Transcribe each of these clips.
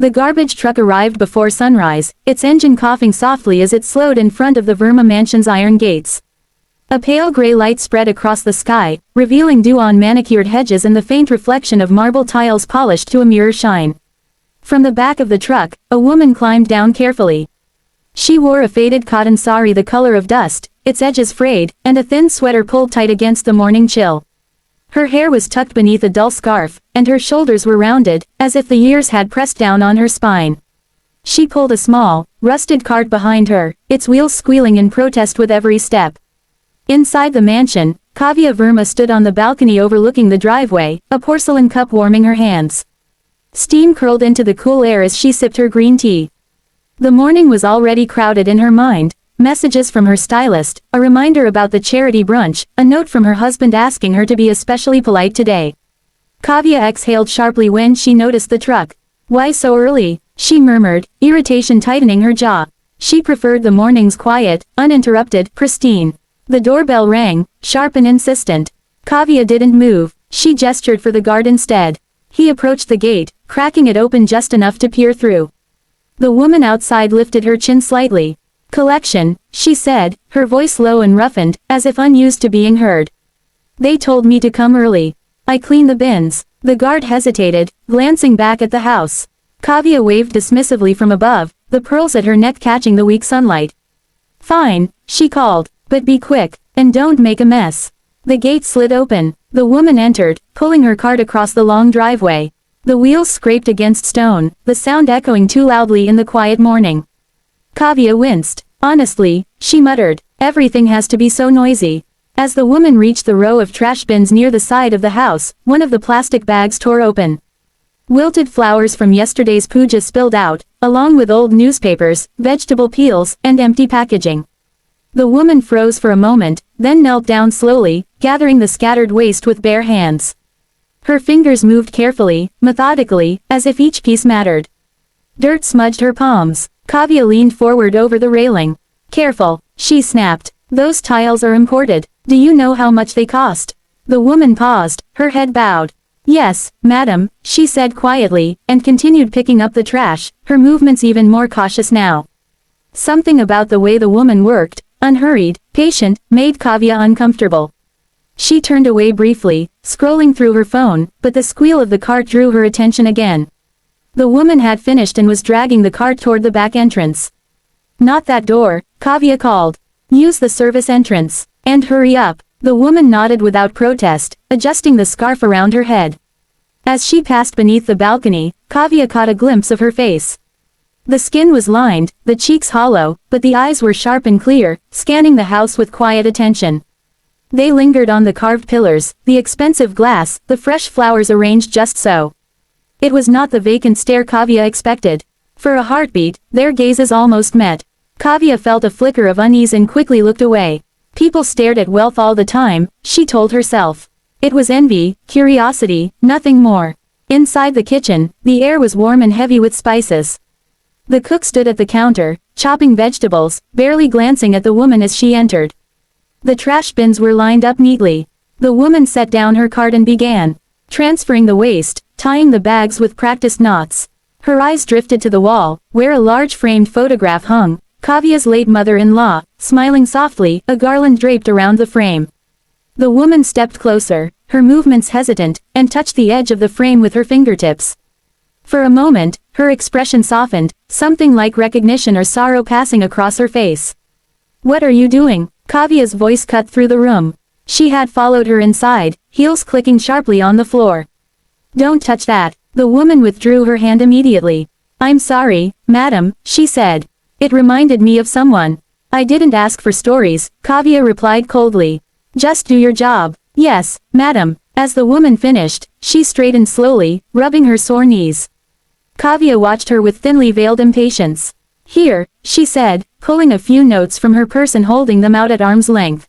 The garbage truck arrived before sunrise, its engine coughing softly as it slowed in front of the Verma mansion's iron gates. A pale gray light spread across the sky, revealing dew on manicured hedges and the faint reflection of marble tiles polished to a mirror shine. From the back of the truck, a woman climbed down carefully. She wore a faded cotton sari the color of dust, its edges frayed, and a thin sweater pulled tight against the morning chill. Her hair was tucked beneath a dull scarf, and her shoulders were rounded, as if the years had pressed down on her spine. She pulled a small, rusted cart behind her, its wheels squealing in protest with every step. Inside the mansion, Kavya Verma stood on the balcony overlooking the driveway, a porcelain cup warming her hands. Steam curled into the cool air as she sipped her green tea. The morning was already crowded in her mind. Messages from her stylist, a reminder about the charity brunch, a note from her husband asking her to be especially polite today. Kavya exhaled sharply when she noticed the truck. "Why so early?" she murmured, irritation tightening her jaw. She preferred the mornings quiet, uninterrupted, pristine. The doorbell rang, sharp and insistent. Kavya didn't move, she gestured for the guard instead. He approached the gate, cracking it open just enough to peer through. The woman outside lifted her chin slightly. "Collection," she said, her voice low and roughened, as if unused to being heard. "They told me to come early. I clean the bins." The guard hesitated, glancing back at the house. Kavya waved dismissively from above, the pearls at her neck catching the weak sunlight. "Fine," she called, "but be quick, and don't make a mess." The gate slid open. The woman entered, pulling her cart across the long driveway. The wheels scraped against stone, the sound echoing too loudly in the quiet morning. Kavya winced. "Honestly," she muttered, "everything has to be so noisy." As the woman reached the row of trash bins near the side of the house, one of the plastic bags tore open. Wilted flowers from yesterday's puja spilled out, along with old newspapers, vegetable peels, and empty packaging. The woman froze for a moment, then knelt down slowly, gathering the scattered waste with bare hands. Her fingers moved carefully, methodically, as if each piece mattered. Dirt smudged her palms. Kavya leaned forward over the railing. "Careful," she snapped. "Those tiles are imported. Do you know how much they cost?" The woman paused, her head bowed. "Yes, madam," she said quietly, and continued picking up the trash, her movements even more cautious now. Something about the way the woman worked, unhurried, patient, made Kavya uncomfortable. She turned away briefly, scrolling through her phone, but the squeal of the cart drew her attention again. The woman had finished and was dragging the cart toward the back entrance. "Not that door," Kavya called. "Use the service entrance. And hurry up." The woman nodded without protest, adjusting the scarf around her head. As she passed beneath the balcony, Kavya caught a glimpse of her face. The skin was lined, the cheeks hollow, but the eyes were sharp and clear, scanning the house with quiet attention. They lingered on the carved pillars, the expensive glass, the fresh flowers arranged just so. It was not the vacant stare Kavya expected. For a heartbeat, their gazes almost met. Kavya felt a flicker of unease and quickly looked away. People stared at wealth all the time, she told herself. It was envy, curiosity, nothing more. Inside the kitchen, the air was warm and heavy with spices. The cook stood at the counter, chopping vegetables, barely glancing at the woman as she entered. The trash bins were lined up neatly. The woman set down her cart and began transferring the waste, tying the bags with practiced knots. Her eyes drifted to the wall, where a large framed photograph hung, Kavya's late mother-in-law, smiling softly, a garland draped around the frame. The woman stepped closer, her movements hesitant, and touched the edge of the frame with her fingertips. For a moment, her expression softened, something like recognition or sorrow passing across her face. "What are you doing?" Kavya's voice cut through the room. She had followed her inside, heels clicking sharply on the floor. "Don't touch that." The woman withdrew her hand immediately. "I'm sorry, madam," she said. "It reminded me of someone." "I didn't ask for stories," Kavya replied coldly. "Just do your job." "Yes, madam." As the woman finished, she straightened slowly, rubbing her sore knees. Kavya watched her with thinly veiled impatience. "Here," she said, pulling a few notes from her purse and holding them out at arm's length.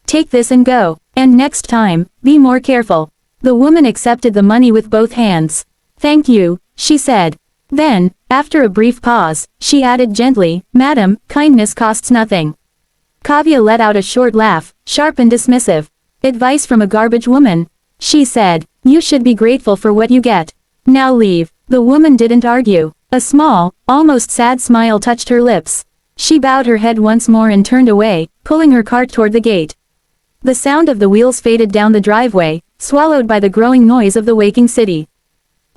"Take this and go. And next time, be more careful." The woman accepted the money with both hands. "Thank you," she said. Then, after a brief pause, she added gently, "Madam, kindness costs nothing." Kavya let out a short laugh, sharp and dismissive. "Advice from a garbage woman," she said. "You should be grateful for what you get. Now leave." The woman didn't argue. A small, almost sad smile touched her lips. She bowed her head once more and turned away, pulling her cart toward the gate. The sound of the wheels faded down the driveway, swallowed by the growing noise of the waking city.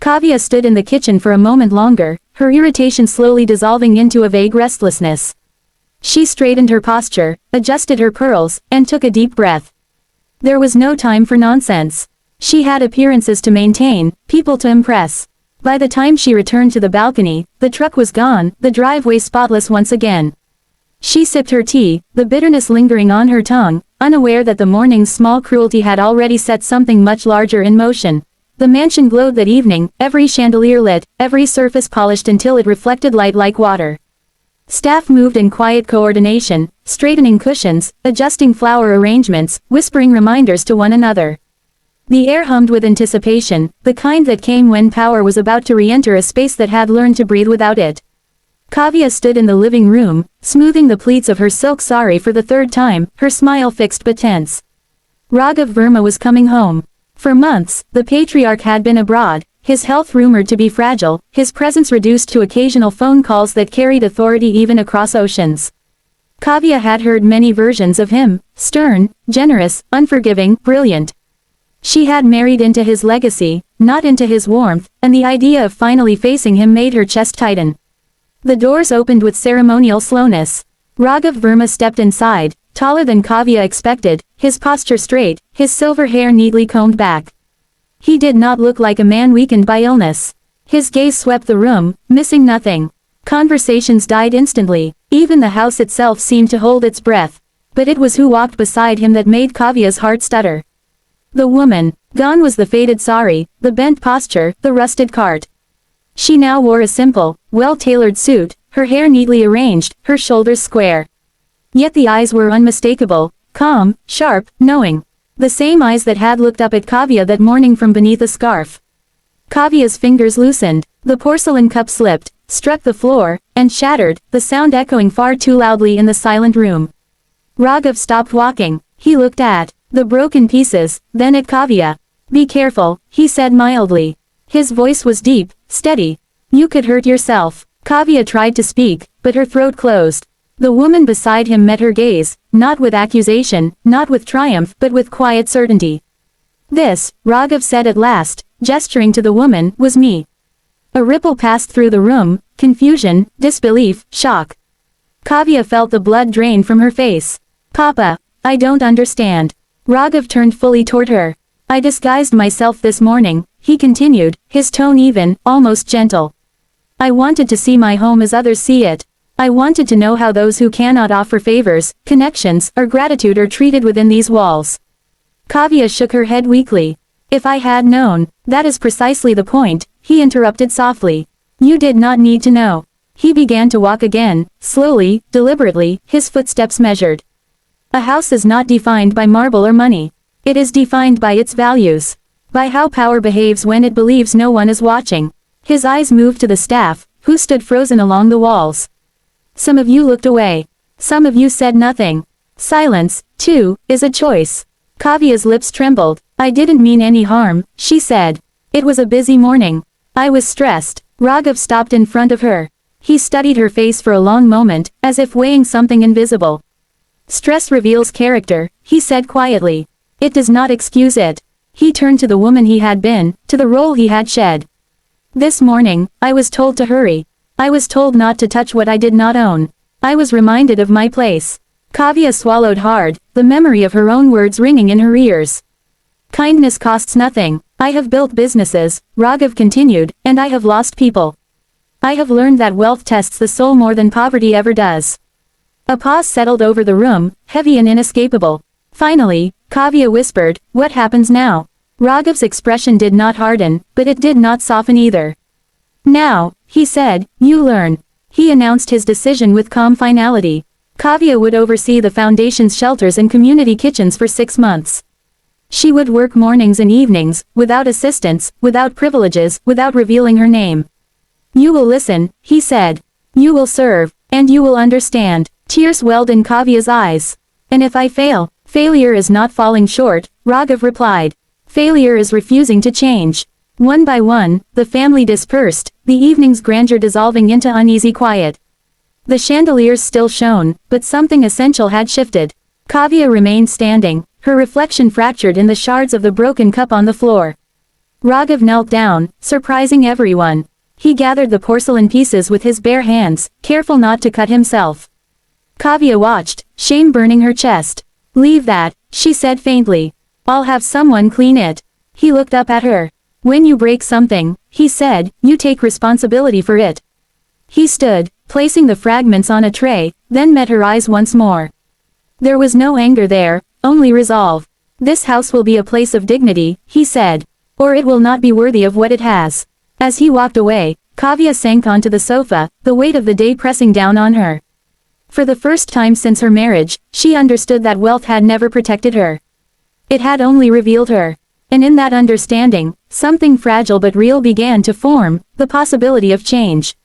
Kavya stood in the kitchen for a moment longer, her irritation slowly dissolving into a vague restlessness. She straightened her posture, adjusted her pearls, and took a deep breath. There was no time for nonsense. She had appearances to maintain, people to impress. By the time she returned to the balcony, the truck was gone, the driveway spotless once again. She sipped her tea, the bitterness lingering on her tongue, unaware that the morning's small cruelty had already set something much larger in motion. The mansion glowed that evening, every chandelier lit, every surface polished until it reflected light like water. Staff moved in quiet coordination, straightening cushions, adjusting flower arrangements, whispering reminders to one another. The air hummed with anticipation, the kind that came when power was about to re-enter a space that had learned to breathe without it. Kavya stood in the living room, smoothing the pleats of her silk sari for the third time, her smile fixed but tense. Raghav Verma was coming home. For months, the patriarch had been abroad, his health rumored to be fragile, his presence reduced to occasional phone calls that carried authority even across oceans. Kavya had heard many versions of him, stern, generous, unforgiving, brilliant. She had married into his legacy, not into his warmth, and the idea of finally facing him made her chest tighten. The doors opened with ceremonial slowness. Raghav Verma stepped inside, taller than Kavya expected, his posture straight, his silver hair neatly combed back. He did not look like a man weakened by illness. His gaze swept the room, missing nothing. Conversations died instantly, even the house itself seemed to hold its breath. But it was who walked beside him that made Kavya's heart stutter. The woman. Gone was the faded sari, the bent posture, the rusted cart. She now wore a simple, well-tailored suit, her hair neatly arranged, her shoulders square. Yet the eyes were unmistakable, calm, sharp, knowing. The same eyes that had looked up at Kavya that morning from beneath a scarf. Kavya's fingers loosened, the porcelain cup slipped, struck the floor, and shattered, the sound echoing far too loudly in the silent room. Raghav stopped walking. He looked at the broken pieces, then at Kavya. "Be careful," he said mildly. His voice was deep, steady. "You could hurt yourself." Kavya tried to speak, but her throat closed. The woman beside him met her gaze, not with accusation, not with triumph, but with quiet certainty. "This," Raghav said at last, gesturing to the woman, "was me." A ripple passed through the room, confusion, disbelief, shock. Kavya felt the blood drain from her face. "Papa, I don't understand." Raghav turned fully toward her. "I disguised myself this morning," he continued, his tone even, almost gentle. "I wanted to see my home as others see it. I wanted to know how those who cannot offer favors, connections, or gratitude are treated within these walls." Kavya shook her head weakly. "If I had known." "That is precisely the point," he interrupted softly. "You did not need to know." He began to walk again, slowly, deliberately, his footsteps measured. A house is not defined by marble or money. It is defined by its values. By how power behaves when it believes no one is watching. His eyes moved to the staff, who stood frozen along the walls. Some of you looked away. Some of you said nothing. Silence, too, is a choice. Kavya's lips trembled. "I didn't mean any harm," she said. "It was a busy morning. I was stressed." Raghav stopped in front of her. He studied her face for a long moment, as if weighing something invisible. "Stress reveals character," he said quietly. "It does not excuse it." He turned to the woman he had been, to the role he had shed. "This morning, I was told to hurry. I was told not to touch what I did not own. I was reminded of my place." Kavya swallowed hard, the memory of her own words ringing in her ears. "Kindness costs nothing. I have built businesses," Raghav continued, "and I have lost people. I have learned that wealth tests the soul more than poverty ever does." A pause settled over the room, heavy and inescapable. Finally, Kavya whispered, "What happens now?" Raghav's expression did not harden, but it did not soften either. "Now," he said, "you learn." He announced his decision with calm finality. Kavya would oversee the foundation's shelters and community kitchens for 6 months. She would work mornings and evenings, without assistance, without privileges, without revealing her name. "You will listen," he said. "You will serve, and you will understand." Tears welled in Kavya's eyes. "And if I fail?" "Failure is not falling short," Raghav replied. "Failure is refusing to change." One by one, the family dispersed, the evening's grandeur dissolving into uneasy quiet. The chandeliers still shone, but something essential had shifted. Kavya remained standing, her reflection fractured in the shards of the broken cup on the floor. Raghav knelt down, surprising everyone. He gathered the porcelain pieces with his bare hands, careful not to cut himself. Kavya watched, shame burning her chest. "Leave that," she said faintly. "I'll have someone clean it." He looked up at her. "When you break something," he said, "you take responsibility for it." He stood, placing the fragments on a tray, then met her eyes once more. There was no anger there, only resolve. "This house will be a place of dignity," he said. "Or it will not be worthy of what it has." As he walked away, Kavya sank onto the sofa, the weight of the day pressing down on her. For the first time since her marriage, she understood that wealth had never protected her. It had only revealed her. And in that understanding, something fragile but real began to form, the possibility of change.